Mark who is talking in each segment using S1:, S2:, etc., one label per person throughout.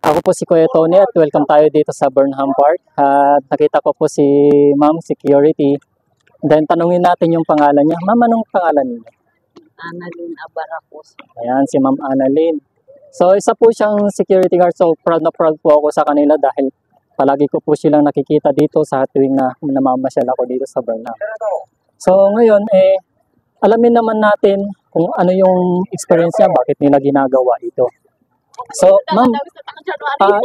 S1: Ako po si Kuya Tony at welcome tayo dito sa Burnham Park. At nakita ko po si Ma'am Security. Then tanungin natin yung pangalan niya. Ma'am, anong pangalan niya?
S2: Annalyn Abaracos.
S1: Ayan, si Ma'am Annalyn. So isa po siyang security guard. So proud na proud po ako sa kanila dahil palagi ko po silang nakikita dito sa tuwing na namamasyal ako dito sa Burnham. So ngayon, alamin naman natin kung ano yung experience niya, bakit nila ginagawa ito. So, ma'am,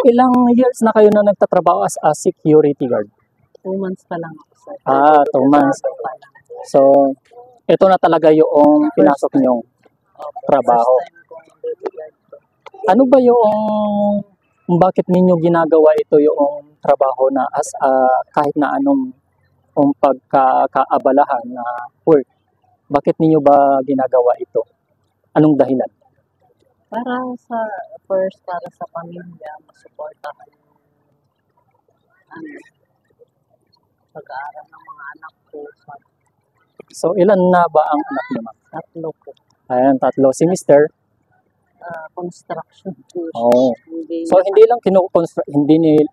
S1: ilang years na kayo na nagtatrabaho as a security guard?
S2: 2 months pa lang ako, sir.
S1: 2 months. So, ito na talaga yung pinasok niyong trabaho. Ano ba yung, bakit ninyo ginagawa ito yung trabaho na as kahit na anong pagkakaabalahan na work? Bakit ninyo ba ginagawa ito? Anong dahilan?
S2: Para sa pamilya, masuportahan yung pag-aaral ng mga anak ko.
S1: So, ilan na ba ang anak niyo, ma'am?
S2: 3 po.
S1: Ayan, 3. Si Mister?
S2: Construction po.
S1: Oo. So, hindi lang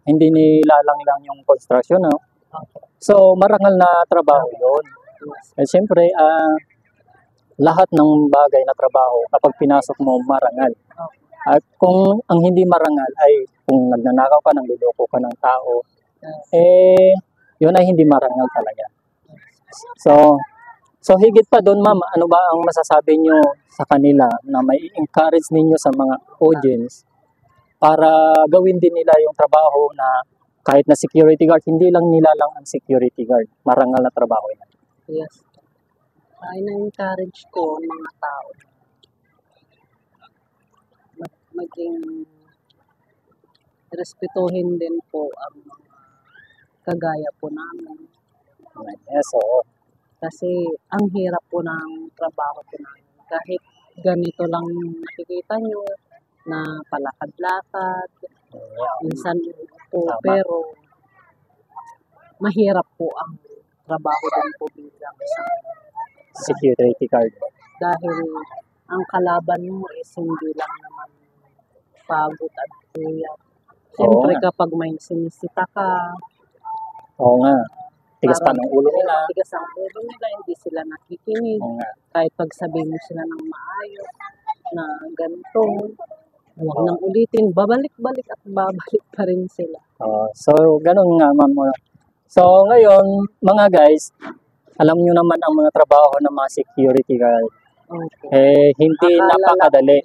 S1: hindi nilalang lang yung construction, no? So, marangal na trabaho yun. Eh, siyempre, lahat ng bagay na trabaho, kapag pinasok mo, marangal. At kung ang hindi marangal ay kung nagnanakaw ka, nangluloko ka ng tao, yun ay hindi marangal talaga. So higit pa doon, ma'am, ano ba ang masasabi nyo sa kanila na may encourage ninyo sa mga audience para gawin din nila yung trabaho na kahit na security guard, hindi lang nila lang ang security guard, marangal na trabaho yan.
S2: Yes. Ay na-encourage ko ang mga tao maging respetuhin din po ang kagaya po namin.
S1: Yes, oo.
S2: Kasi ang hirap po ng trabaho po namin. Kahit ganito lang nakikita nyo na palakad-lakad, minsan po, pero mahirap po ang trabaho din po bilang sa
S1: security guard.
S2: Dahil ang kalaban mo is hindi lang naman pagod at kuya. Siyempre kapag may sinisita ka,
S1: oo nga, tigas pa ng ulo nila.
S2: Tigas ang ulo nila, hindi sila nakikinig. Kahit pagsabihin mo sila ng maayos na ganito, huwag nang ulitin, babalik-balik at babalik pa rin sila.
S1: So, ganun nga, ma'am. So, ngayon, mga guys, alam nyo naman ang mga trabaho ng mga security guard. Hindi napakadali.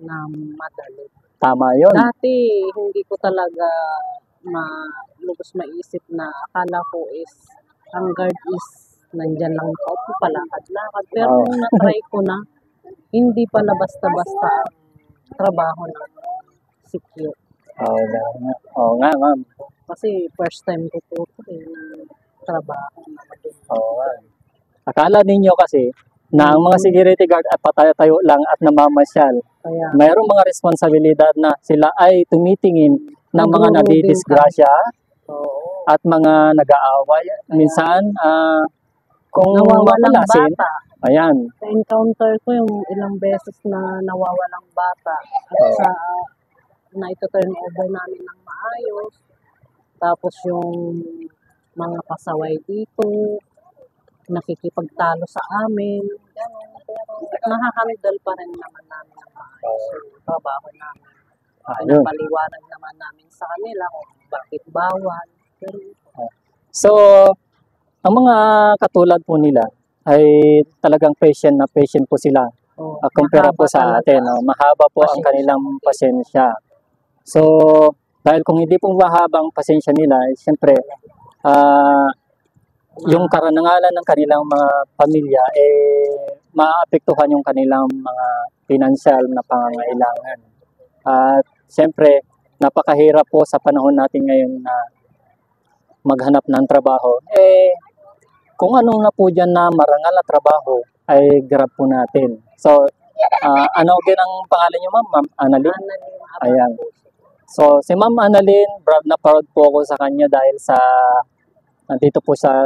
S2: Na madali.
S1: Tama yun.
S2: Dati, hindi ko talaga lubos maisip na akala ko is ang guard is nandyan lang kaupo, palakad-lakad. Pero nung na-try ko na, hindi pala basta-basta ang trabaho ng secure.
S1: Oo nga, ma'am.
S2: Kasi first time ko po ito na trabaho.
S1: Akala ninyo kasi na ang mga security guard ay patayo-tayo lang at namamasyal. Mayroong mga responsibilidad na sila ay tumitingin ng mga nadidisgrasya at mga nag-aaway. Minsan, kung
S2: nawawalang bata.
S1: Ayan.
S2: Na-encounter ko yung ilang beses na nawawalang bata. At na ito turn over namin ng maayos. Tapos yung mga pasaway dito, nakikipagtalo sa amin. Ganun. Pero nakahandle pa rin naman namin ang maayos yung trabaho namin. Pinapaliwanag naman namin sa kanila kung bakit bawal.
S1: So, ang mga katulad po nila ay talagang patient po sila. Kumpara po sa atin. Mahaba po ang kanilang pasensya. So, dahil kung hindi po mahaba ang pasensya nila, siyempre, yung karangalan ng kanilang mga pamilya, maapektuhan yung kanilang mga financial na pangangailangan. At siyempre, napakahirap po sa panahon natin ngayon na maghanap ng trabaho. Kung anong na po dyan na marangal na trabaho, ay grab po natin. So, ano din ang pangalan niyo, ma'am? Ma'am Annalyn? Ayan. So, si Ma'am Annalyn, proud na proud po ako sa kanya dahil nandito po sa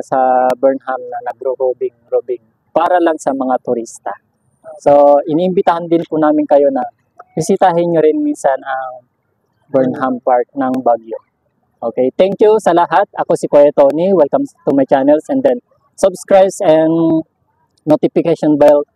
S1: Burnham na nagro-robing para lang sa mga turista. So, iniimbitahan din po namin kayo na bisitahin nyo rin minsan ang Burnham Park ng Baguio. Okay, thank you sa lahat. Ako si Kuya Tony. Welcome to my channel, and then subscribe and notification bell